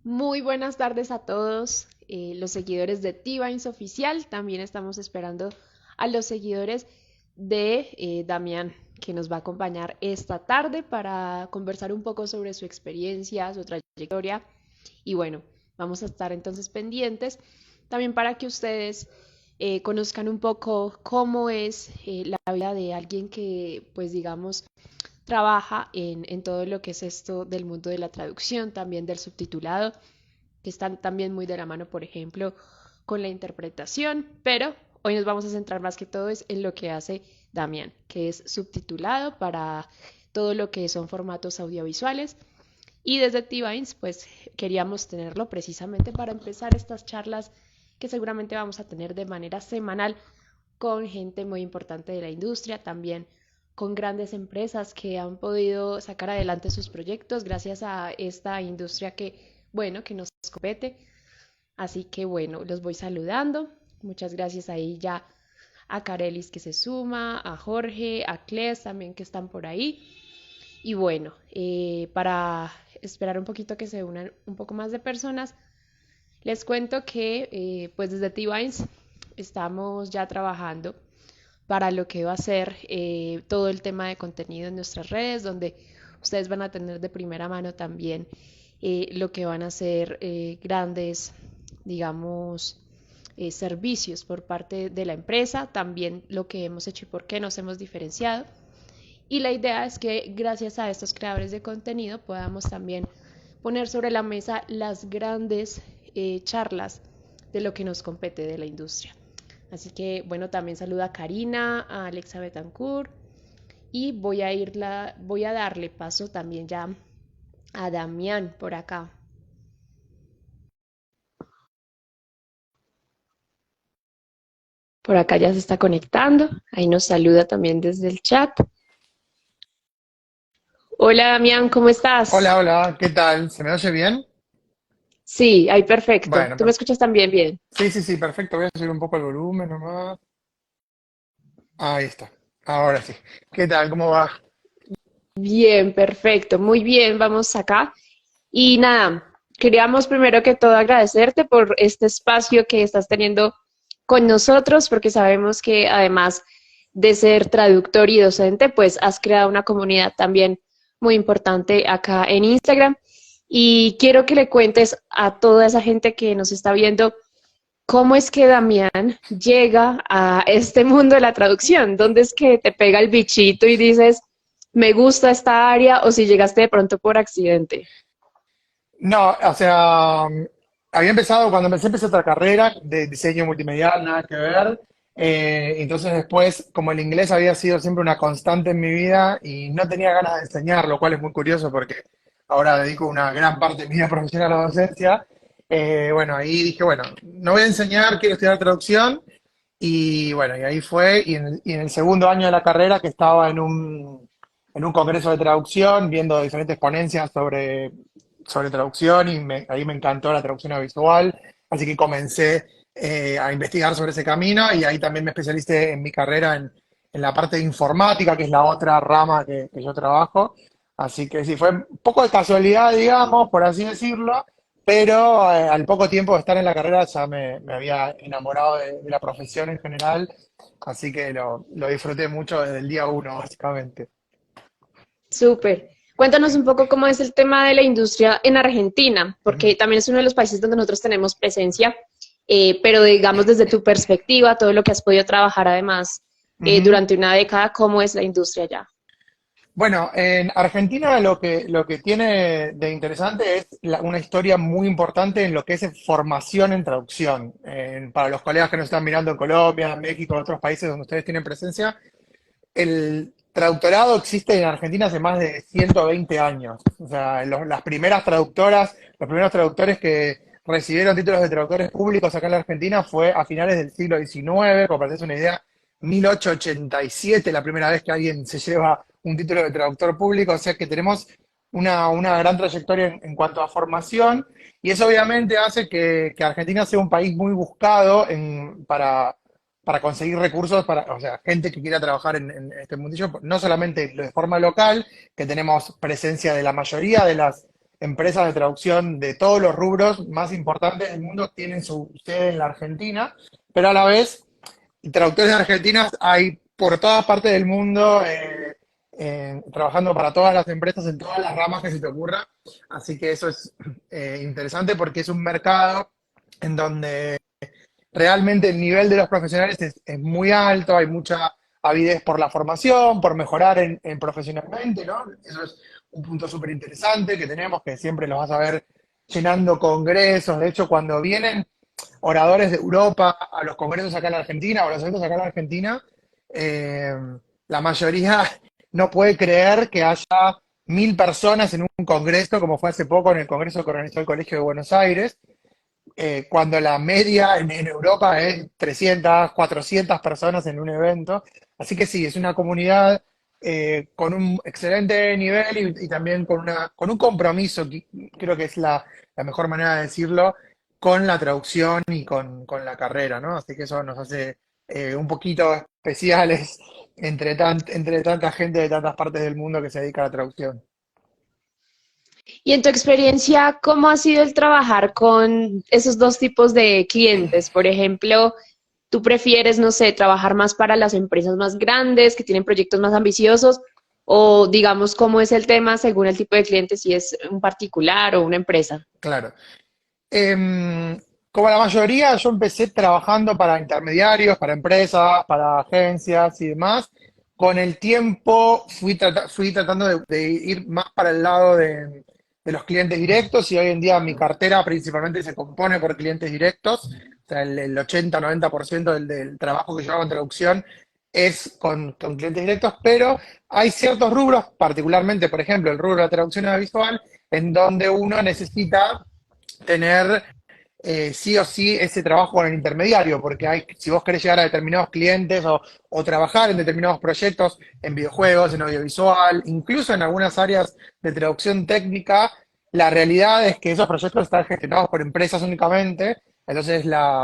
Muy buenas tardes a todos los seguidores de T-Vines Oficial. También estamos esperando a los seguidores de Damián, que nos va a acompañar esta tarde para conversar un poco sobre su experiencia, su trayectoria. Y bueno, vamos a estar entonces pendientes también para que ustedes conozcan un poco cómo es la vida de alguien que, pues digamos, trabaja en todo lo que es esto del mundo de la traducción, también del subtitulado, que están también muy de la mano, por ejemplo, con la interpretación, pero hoy nos vamos a centrar más que todo es en lo que hace Damián, que es subtitulado para todo lo que son formatos audiovisuales. Y desde T-Vines, pues queríamos tenerlo precisamente para empezar estas charlas que seguramente vamos a tener de manera semanal con gente muy importante de la industria, también con grandes empresas que han podido sacar adelante sus proyectos gracias a esta industria que, bueno, que nos compete. Así que bueno, los voy saludando. Muchas gracias ahí ya a Carelis que se suma, a Jorge, a Cles también que están por ahí. Y bueno, para esperar un poquito que se unan un poco más de personas, les cuento que pues desde T-Vines estamos ya trabajando para lo que va a ser todo el tema de contenido en nuestras redes, donde ustedes van a tener de primera mano también lo que van a ser grandes, digamos, servicios por parte de la empresa, también lo que hemos hecho y por qué nos hemos diferenciado. Y la idea es que gracias a estos creadores de contenido podamos también poner sobre la mesa las grandes charlas de lo que nos compete de la industria. Así que, bueno, también saluda a Karina, a Alexa Betancourt y voy a darle paso también ya a Damián por acá. Por acá ya se está conectando. Ahí nos saluda también desde el chat. Hola Damián, ¿cómo estás? Hola, hola, ¿qué tal? ¿Se me oye bien? Sí, ahí perfecto. Bueno, ¿Tú me escuchas también bien? sí, sí, sí, perfecto. Voy a subir un poco el volumen nomás. Ahí está. Ahora sí. ¿Qué tal? ¿Cómo va? Bien, perfecto. Muy bien, vamos acá. Y nada, queríamos primero que todo agradecerte por este espacio que estás teniendo con nosotros, porque sabemos que además de ser traductor y docente, pues has creado una comunidad también muy importante acá en Instagram. Y quiero que le cuentes a toda esa gente que nos está viendo cómo es que Damián llega a este mundo de la traducción. ¿Dónde es que te pega el bichito y dices, me gusta esta área o si llegaste de pronto por accidente? No, o sea, había empezado, cuando empecé otra carrera de diseño multimedial, nada que ver. Entonces después, como el inglés había sido siempre una constante en mi vida y no tenía ganas de enseñar, lo cual es muy curioso porque ahora dedico una gran parte de mi vida profesional a la docencia. Bueno, ahí dije, bueno, no voy a enseñar, quiero estudiar traducción. Y bueno, y ahí fue, y en el segundo año de la carrera que estaba en un congreso de traducción, viendo diferentes ponencias sobre traducción, y ahí me encantó la traducción audiovisual, así que comencé a investigar sobre ese camino, y ahí también me especialicé en mi carrera en la parte de informática, que es la otra rama que yo trabajo. Así que sí, fue un poco de casualidad, digamos, por así decirlo, pero al poco tiempo de estar en la carrera ya me había enamorado de la profesión en general, así que lo disfruté mucho desde el día uno, básicamente. Súper. Cuéntanos un poco cómo es el tema de la industria en Argentina, porque también es uno de los países donde nosotros tenemos presencia, pero digamos desde tu perspectiva, todo lo que has podido trabajar además Ujú. durante una década, ¿cómo es la industria allá? Bueno, en Argentina lo que tiene de interesante es una historia muy importante en lo que es formación en traducción. Para los colegas que nos están mirando en Colombia, en México, en otros países donde ustedes tienen presencia, el traductorado existe en Argentina hace más de 120 años. O sea, las primeras traductoras, los primeros traductores que recibieron títulos de traductores públicos acá en la Argentina fue a finales del siglo XIX, como para hacerse una idea, 1887, la primera vez que alguien se lleva un título de traductor público. O sea que tenemos una gran trayectoria en cuanto a formación, y eso obviamente hace que Argentina sea un país muy buscado para conseguir recursos para, o sea, gente que quiera trabajar en este mundillo, no solamente de forma local, que tenemos presencia de la mayoría de las empresas de traducción de todos los rubros más importantes del mundo tienen su sede en la Argentina, pero a la vez traductores argentinos hay por todas partes del mundo, trabajando para todas las empresas en todas las ramas que se te ocurra. Así que eso es interesante porque es un mercado en donde realmente el nivel de los profesionales es muy alto, hay mucha avidez por la formación, por mejorar profesionalmente, ¿no? Eso es un punto súper interesante que tenemos, que siempre los vas a ver llenando congresos. De hecho, cuando vienen oradores de Europa a los congresos acá en la Argentina o a los eventos acá en la Argentina, eh, la mayoría no puede creer que haya 1000 personas en un congreso, como fue hace poco en el congreso que organizó el Colegio de Buenos Aires, cuando la media en Europa es 300, 400 personas en un evento. Así que sí, es una comunidad con un excelente nivel y también con un compromiso, que creo que es la mejor manera de decirlo, con la traducción y con la carrera, ¿no? Así que eso nos hace un poquito especiales entre tanta gente de tantas partes del mundo que se dedica a la traducción. Y en tu experiencia, ¿cómo ha sido el trabajar con esos dos tipos de clientes? Por ejemplo, ¿tú prefieres, no sé, trabajar más para las empresas más grandes que tienen proyectos más ambiciosos? O digamos, ¿cómo es el tema según el tipo de cliente, si es un particular o una empresa? Claro. Como la mayoría, yo empecé trabajando para intermediarios, para empresas, para agencias y demás. Con el tiempo fui tratando de ir más para el lado de los clientes directos y hoy en día mi cartera principalmente se compone por clientes directos. O sea, el 80-90% del trabajo que yo hago en traducción es con clientes directos, pero hay ciertos rubros, particularmente, por ejemplo, el rubro de la traducción audiovisual, en donde uno necesita tener sí o sí ese trabajo con el intermediario, porque si vos querés llegar a determinados clientes o trabajar en determinados proyectos, en videojuegos, en audiovisual, incluso en algunas áreas de traducción técnica, la realidad es que esos proyectos están gestionados por empresas únicamente. Entonces,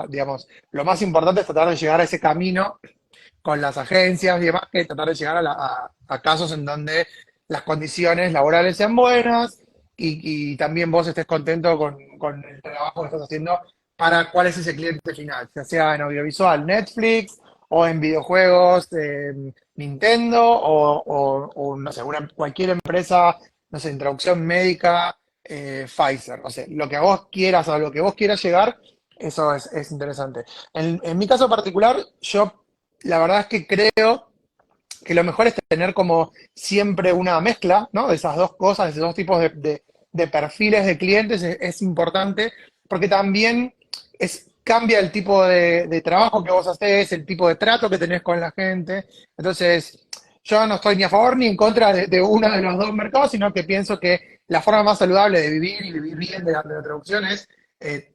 digamos, lo más importante es tratar de llegar a ese camino con las agencias y demás, que tratar de llegar a casos en donde las condiciones laborales sean buenas y también vos estés contento con el trabajo que estás haciendo para cuál es ese cliente final, ya sea en audiovisual, Netflix, o en videojuegos, Nintendo, no sé, cualquier empresa, no sé, en traducción médica, Pfizer, no sé, lo que a vos quieras, a lo que vos quieras llegar, eso es interesante. En mi caso particular, yo la verdad es que creo que lo mejor es tener como siempre una mezcla, ¿no? De esas dos cosas, de esos dos tipos de perfiles de clientes es importante, porque también cambia el tipo de trabajo que vos hacés, el tipo de trato que tenés con la gente. Entonces, yo no estoy ni a favor ni en contra de uno de los dos mercados, sino que pienso que la forma más saludable de vivir y vivir bien de la traducción es,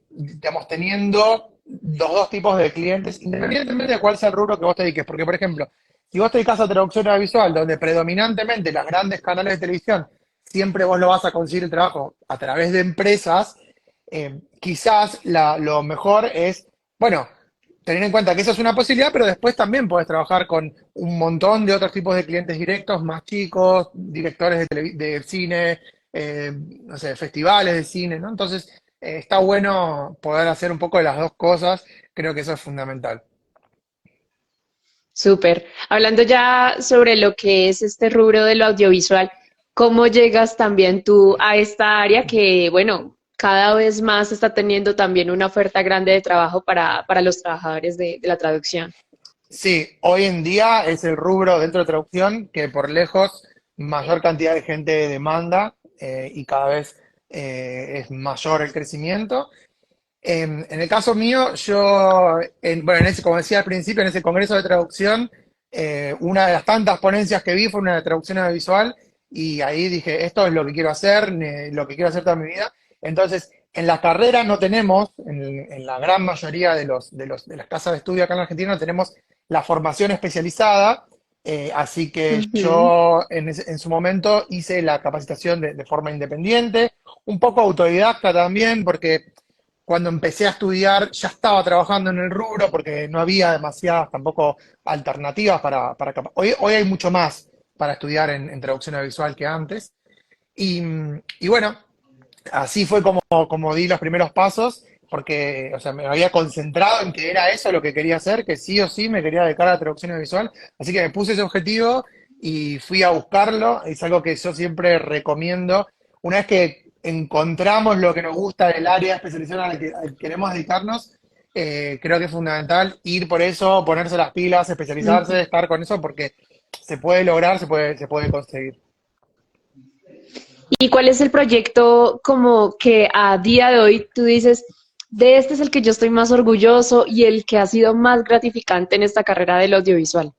digamos, teniendo los dos tipos de clientes, independientemente de cuál sea el rubro que vos te dediques. Porque, por ejemplo, si vos te dedicas a traducción audiovisual, donde predominantemente las grandes canales de televisión, siempre vos lo vas a conseguir el trabajo a través de empresas, quizás lo mejor es, bueno, tener en cuenta que eso es una posibilidad, pero después también podés trabajar con un montón de otros tipos de clientes directos, más chicos, directores de cine, no sé, festivales de cine, ¿no? Entonces, está bueno poder hacer un poco de las dos cosas, creo que eso es fundamental. Súper. Hablando ya sobre lo que es este rubro de lo audiovisual, ¿cómo llegas también tú a esta área que, bueno, cada vez más está teniendo también una oferta grande de trabajo para los trabajadores de la traducción? Sí, hoy en día es el rubro dentro de traducción que por lejos mayor cantidad de gente demanda, y cada vez es mayor el crecimiento. En el caso mío, bueno, como decía al principio, en ese congreso de traducción, una de las tantas ponencias que vi fue una de traducción audiovisual y ahí dije, esto es lo que quiero hacer, lo que quiero hacer toda mi vida. Entonces, en la carrera no tenemos, en la gran mayoría de las casas de estudio acá en la Argentina, no tenemos la formación especializada, así que Ujú. yo en su momento hice la capacitación de forma independiente, un poco autodidacta también, porque cuando empecé a estudiar ya estaba trabajando en el rubro porque no había demasiadas tampoco alternativas Hoy hay mucho más para estudiar en traducción audiovisual que antes. Y bueno, así fue como di los primeros pasos, porque, o sea, me había concentrado en que era eso lo que quería hacer, que sí o sí me quería dedicar a la traducción visual, así que me puse ese objetivo y fui a buscarlo, es algo que yo siempre recomiendo. Una vez que encontramos lo que nos gusta del área especializada al que queremos dedicarnos, creo que es fundamental ir por eso, ponerse las pilas, especializarse, Ujú. estar con eso, porque se puede lograr, se puede conseguir. ¿Y cuál es el proyecto como que a día de hoy tú dices, de este es el que yo estoy más orgulloso y el que ha sido más gratificante en esta carrera del audiovisual?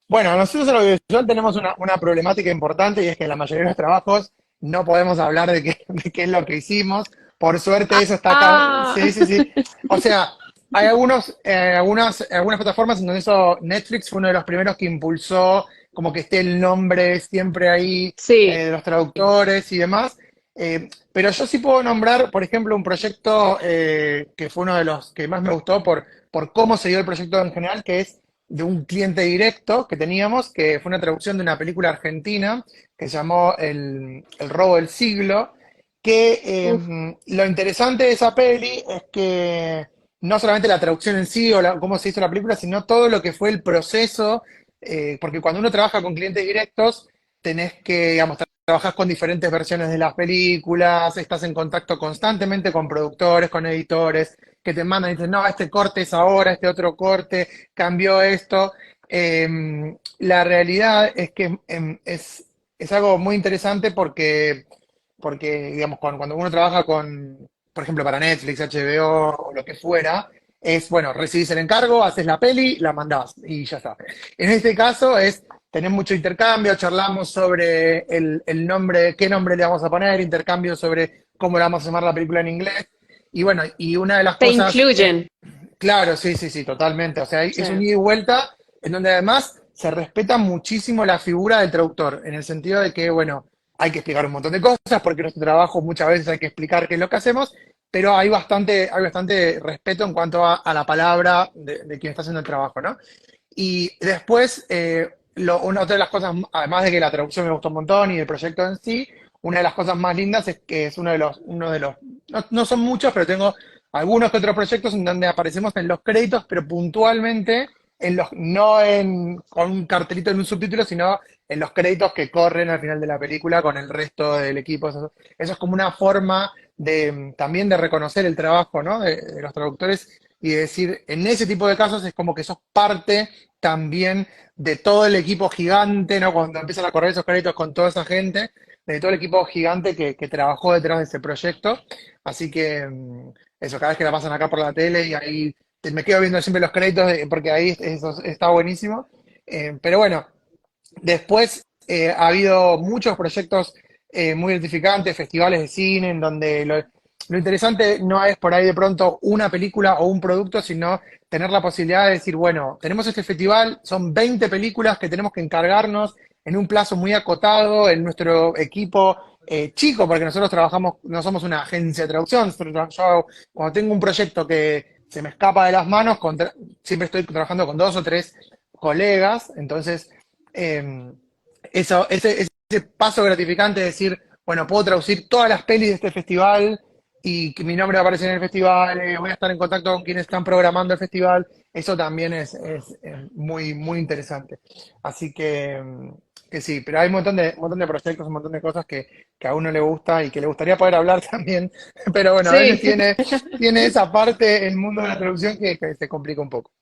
Bueno, nosotros en lo audiovisual tenemos una problemática importante y es que en la mayoría de los trabajos no podemos hablar de qué es lo que hicimos. Por suerte eso está acá. Ah, Sí, sí, sí. O sea, hay algunas plataformas en donde eso, Netflix fue uno de los primeros que impulsó como que esté el nombre siempre ahí sí. de los traductores y demás. Pero yo sí puedo nombrar, por ejemplo, un proyecto que fue uno de los que más me gustó por cómo se dio el proyecto en general, que es de un cliente directo que teníamos, que fue una traducción de una película argentina que se llamó El robo del siglo, que Uf, lo interesante de esa peli es que no solamente la traducción en sí o cómo se hizo la película, sino todo lo que fue el proceso, porque cuando uno trabaja con clientes directos, tenés que, digamos, trabajás con diferentes versiones de las películas, estás en contacto constantemente con productores, con editores, que te mandan y dicen, no, este corte es ahora, este otro corte, cambió esto. La realidad es que es algo muy interesante porque digamos, cuando uno trabaja por ejemplo, para Netflix, HBO o lo que fuera, es, bueno, recibís el encargo, haces la peli, la mandás y ya está. En este caso es tener mucho intercambio, charlamos sobre el nombre, qué nombre le vamos a poner, intercambio sobre cómo le vamos a llamar la película en inglés. Y bueno, y una de las te cosas, incluyen. claro, sí, sí, sí, totalmente. O sea, Sí. es un ida y vuelta en donde además se respeta muchísimo la figura del traductor, en el sentido de que, bueno, hay que explicar un montón de cosas, porque en nuestro trabajo muchas veces hay que explicar qué es lo que hacemos, pero hay bastante respeto en cuanto a la palabra de quien está haciendo el trabajo, ¿no? Y después, otra de las cosas, además de que la traducción me gustó un montón y el proyecto en sí, una de las cosas más lindas es que es uno de los, no son muchos, pero tengo algunos que otros proyectos en donde aparecemos en los créditos, pero puntualmente con un cartelito en un subtítulo, sino en los créditos que corren al final de la película con el resto del equipo. Eso es como una forma también de reconocer el trabajo, ¿no? de los traductores y de decir, en ese tipo de casos es como que sos parte también de todo el equipo gigante, ¿no? Cuando empiezan a correr esos créditos con toda esa gente, de todo el equipo gigante que trabajó detrás de ese proyecto. Así que eso, cada vez que la pasan acá por la tele y ahí me quedo viendo siempre los créditos porque ahí eso está buenísimo. Pero bueno, después ha habido muchos proyectos muy gratificantes, festivales de cine, en donde lo interesante no es por ahí de pronto una película o un producto, sino tener la posibilidad de decir, bueno, tenemos este festival, son 20 películas que tenemos que encargarnos en un plazo muy acotado, en nuestro equipo chico, porque nosotros trabajamos, no somos una agencia de traducción, yo cuando tengo un proyecto que se me escapa de las manos, siempre estoy trabajando con dos o tres colegas, entonces eh, ese paso gratificante de decir, bueno, puedo traducir todas las pelis de este festival y que mi nombre va a aparecer en el festival, voy a estar en contacto con quienes están programando el festival, eso también es muy, muy interesante. Así que sí, pero hay un montón de proyectos, un montón de cosas que a uno le gusta y que le gustaría poder hablar también, pero bueno, a veces Sí. tiene esa parte, el mundo de la traducción, que se complica un poco.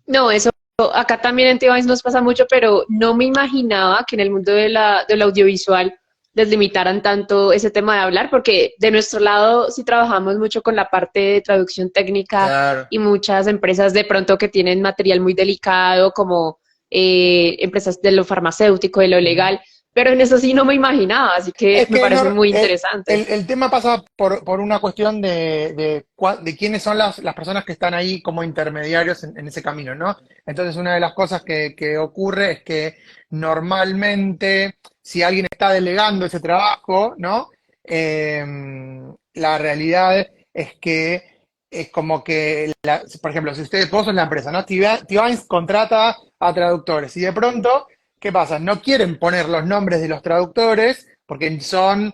No, eso acá también en Tibais nos pasa mucho, pero no me imaginaba que en el mundo de del audiovisual les limitaran tanto ese tema de hablar, porque de nuestro lado sí trabajamos mucho con la parte de traducción técnica Claro. y muchas empresas de pronto que tienen material muy delicado, como empresas de lo farmacéutico, de lo Ujú. legal, pero en eso sí no me imaginaba, así que Es me que parece no, muy interesante. el tema pasa por una cuestión de quiénes son las personas que están ahí como intermediarios en ese camino, ¿no? Entonces, una de las cosas que ocurre es que normalmente, si alguien está delegando ese trabajo, ¿no? Eh, la realidad es que es como que, por ejemplo, si vos sos la empresa, ¿no? T-Vines contrata a traductores y de pronto, ¿qué pasa? No quieren poner los nombres de los traductores porque son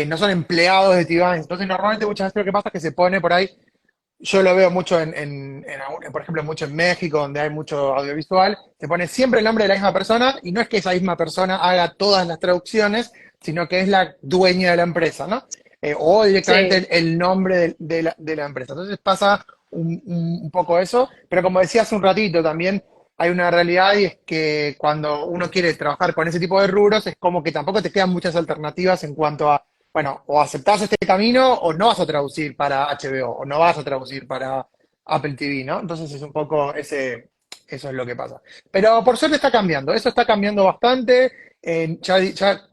no son empleados de Tibán. Entonces, normalmente muchas veces lo que pasa es que se pone por ahí, yo lo veo mucho por ejemplo, mucho en México, donde hay mucho audiovisual, se pone siempre el nombre de la misma persona, y no es que esa misma persona haga todas las traducciones, sino que es la dueña de la empresa, ¿no? O directamente Sí. el nombre de la empresa. Entonces pasa un poco eso, pero como decía hace un ratito, también hay una realidad, y es que cuando uno quiere trabajar con ese tipo de rubros, es como que tampoco te quedan muchas alternativas en cuanto a, bueno, o aceptás este camino o no vas a traducir para HBO o no vas a traducir para Apple TV, ¿no? Entonces es un poco eso es lo que pasa. Pero por suerte está cambiando, eso está cambiando bastante. Ya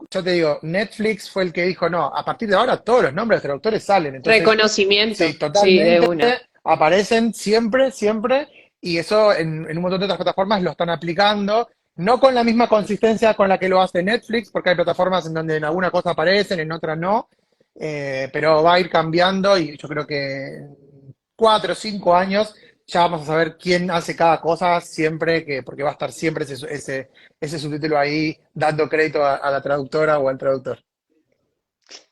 te digo, Netflix fue el que dijo, no, a partir de ahora todos los nombres de traductores salen. Entonces, sí, Reconocimiento, sí, de totalmente, una. aparecen siempre, siempre, y eso en un montón de otras plataformas lo están aplicando. No con la misma consistencia con la que lo hace Netflix, porque hay plataformas en donde en alguna cosa aparecen, en otras no, pero va a ir cambiando, y yo creo que en 4 o 5 años ya vamos a saber quién hace cada cosa siempre, porque va a estar siempre ese subtítulo ahí dando crédito a la traductora o al traductor.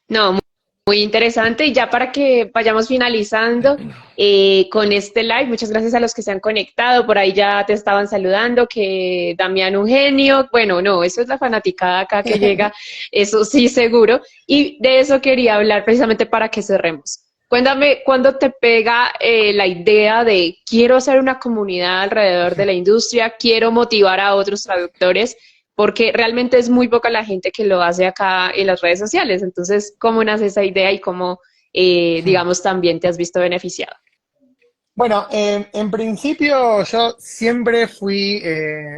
No, muy interesante. Y ya para que vayamos finalizando con este live, muchas gracias a los que se han conectado. Por ahí ya te estaban saludando, que Damián Eugenio. Bueno, no, eso es la fanaticada acá que llega, eso sí, seguro. Y de eso quería hablar precisamente para que cerremos. Cuéntame, ¿cuándo te pega la idea de quiero hacer una comunidad alrededor de la industria, quiero motivar a otros traductores? Porque realmente es muy poca la gente que lo hace acá en las redes sociales. Entonces, ¿cómo nace esa idea y cómo, digamos, también te has visto beneficiado? Bueno, en principio yo siempre fui,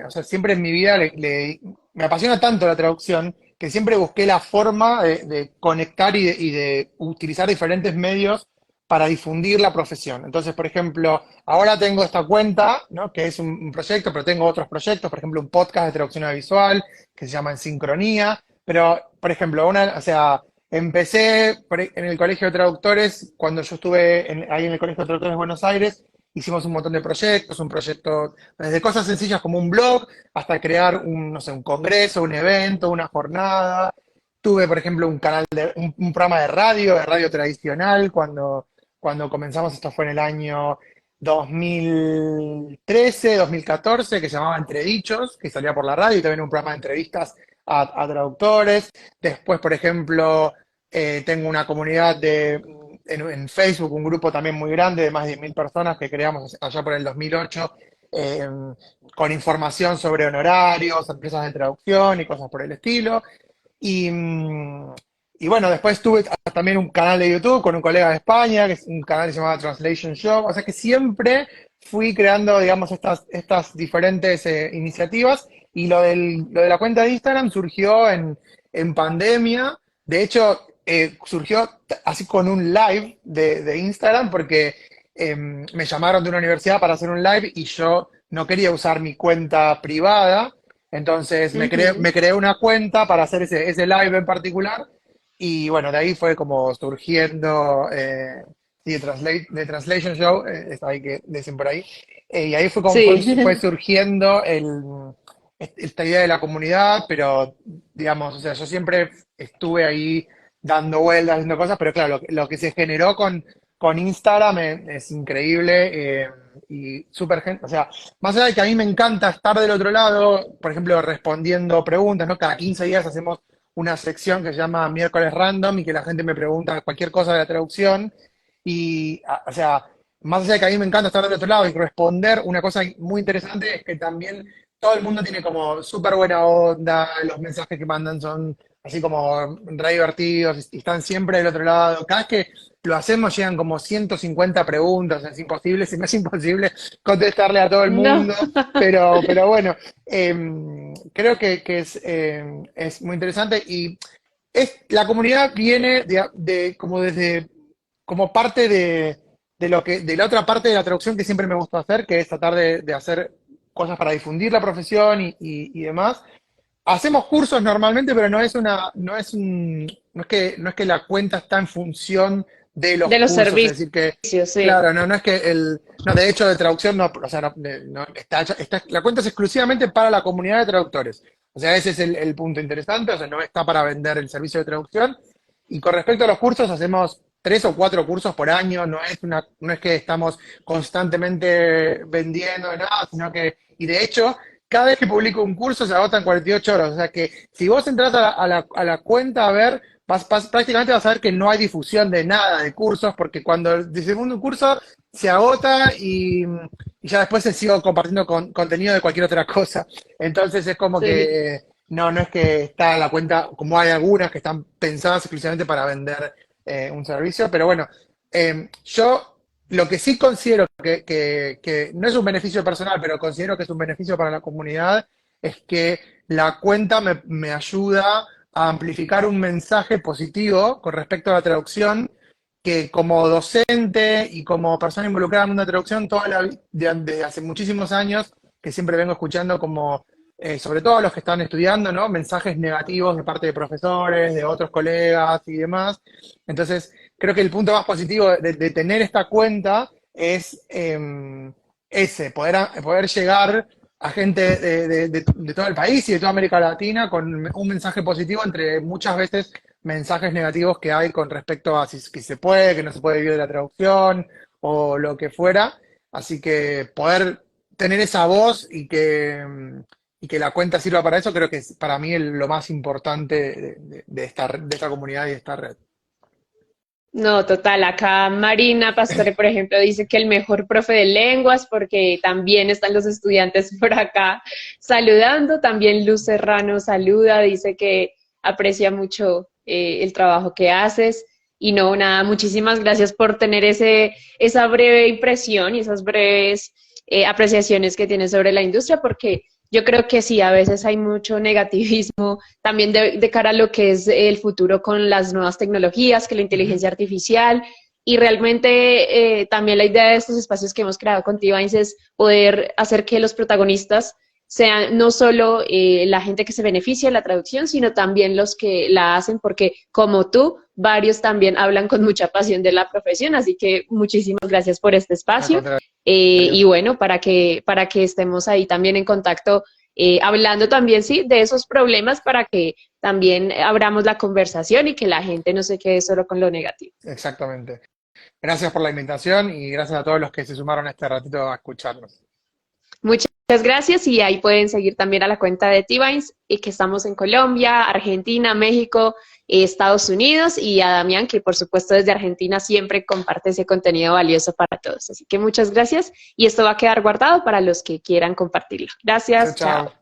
o sea, siempre en mi vida me apasiona tanto la traducción, que siempre busqué la forma de conectar y de utilizar diferentes medios para difundir la profesión. Entonces, por ejemplo, ahora tengo esta cuenta, ¿no? Que es un proyecto, pero tengo otros proyectos, por ejemplo, un podcast de traducción audiovisual que se llama En Sincronía, pero, por ejemplo, o sea, empecé en el Colegio de Traductores, cuando yo estuve ahí en el Colegio de Traductores de Buenos Aires. Hicimos un montón de proyectos, un proyecto desde cosas sencillas como un blog hasta crear no sé, un congreso, un evento, una jornada. Tuve, por ejemplo, un programa de radio tradicional, cuando comenzamos. Esto fue en el año 2013, 2014, que se llamaba Entredichos, que salía por la radio, y también un programa de entrevistas a traductores. Después, por ejemplo, tengo una comunidad en Facebook, un grupo también muy grande de más de 10.000 personas que creamos allá por el 2008, eh, con información sobre honorarios, empresas de traducción y cosas por el estilo. Y, y bueno, después tuve también un canal de YouTube con un colega de España, que es un canal que se llama Translation Show. O sea que siempre fui creando, digamos, estas diferentes iniciativas. Y lo de la cuenta de Instagram surgió en pandemia. De hecho, surgió así con un live de Instagram, porque me llamaron de una universidad para hacer un live y yo no quería usar mi cuenta privada. Entonces Ujú. me creé una cuenta para hacer ese live en particular, y bueno, de ahí fue como surgiendo, sí, de Translation Show, está ahí que dicen por ahí. Y ahí fue como Sí. fue surgiendo esta idea de la comunidad, pero digamos, o sea, yo siempre estuve ahí dando vueltas, haciendo cosas, pero claro, lo que se generó con Instagram es increíble, y súper gente, o sea, más allá de que a mí me encanta estar del otro lado, por ejemplo, respondiendo preguntas, ¿no? Cada 15 días hacemos una sección que se llama Miércoles Random, y que la gente me pregunta cualquier cosa de la traducción. Y, o sea, más allá de que a mí me encanta estar del otro lado y responder, una cosa muy interesante es que también todo el mundo tiene como súper buena onda, los mensajes que mandan son así como re divertidos, y están siempre del otro lado. Cada vez que lo hacemos llegan como 150 preguntas, es imposible, se me hace imposible contestarle a todo el No. mundo, pero bueno, creo que es muy interesante. Y la comunidad viene como como parte de la otra parte de la traducción que siempre me gustó hacer, que es tratar de hacer cosas para difundir la profesión y demás. Hacemos cursos normalmente, pero no es que la cuenta está en función de los De los cursos. Es servicios, decir que, sí. claro, no es que no, de hecho, de traducción no, o sea, la cuenta es exclusivamente para la comunidad de traductores. O sea, ese es el punto interesante. O sea, no está para vender el servicio de traducción. Y con respecto a los cursos, hacemos 3 o 4 cursos por año, no es que estamos constantemente vendiendo nada, sino que, y de hecho, cada vez que publico un curso se agota en 48 horas. O sea que si vos entras a la cuenta a ver, prácticamente vas a ver que no hay difusión de nada de cursos, porque cuando el segundo curso se agota y ya después se sigo compartiendo contenido de cualquier otra cosa. Entonces es como Sí. que no es que está la cuenta, como hay algunas que están pensadas exclusivamente para vender un servicio, pero bueno, yo lo que sí considero que no es un beneficio personal, pero considero que es un beneficio para la comunidad, es que la cuenta me ayuda a amplificar un mensaje positivo con respecto a la traducción, que como docente y como persona involucrada en una traducción, de hace muchísimos años, que siempre vengo escuchando como sobre todo a los que están estudiando, ¿no? Mensajes negativos de parte de profesores, de otros colegas y demás. Entonces, creo que el punto más positivo de tener esta cuenta es ese, poder llegar a gente de todo el país y de toda América Latina con un mensaje positivo entre muchas veces mensajes negativos que hay con respecto a si que se puede, que no se puede vivir de la traducción o lo que fuera. Así que poder tener esa voz y que la cuenta sirva para eso, creo que es para mí lo más importante de esta comunidad y de esta red. No, total. Acá Marina Pastore, por ejemplo, dice que el mejor profe de lenguas, porque también están los estudiantes por acá saludando. También Luz Serrano saluda, dice que aprecia mucho el trabajo que haces. Y no, nada, muchísimas gracias por tener esa breve impresión y esas breves apreciaciones que tienes sobre la industria, porque yo creo que sí, a veces hay mucho negativismo también de cara a lo que es el futuro con las nuevas tecnologías, que la Ujú. inteligencia artificial, y realmente también la idea de estos espacios que hemos creado con T-Vines es poder hacer que los protagonistas sean no solo la gente que se beneficia de la traducción, sino también los que la hacen, porque como tú, varios también hablan con mucha pasión de la profesión, así que muchísimas gracias por este Al espacio. contrario. Y bueno, para que estemos ahí también en contacto, hablando también, sí, de esos problemas para que también abramos la conversación y que la gente no se quede solo con lo negativo. Exactamente. Gracias por la invitación y gracias a todos los que se sumaron este ratito a escucharnos. Muchas gracias y ahí pueden seguir también a la cuenta de T-Vines y que estamos en Colombia, Argentina, México, Estados Unidos y a Damián, que por supuesto desde Argentina siempre comparte ese contenido valioso para todos. Así que muchas gracias y esto va a quedar guardado para los que quieran compartirlo. Chao, Gracias, chao. chao.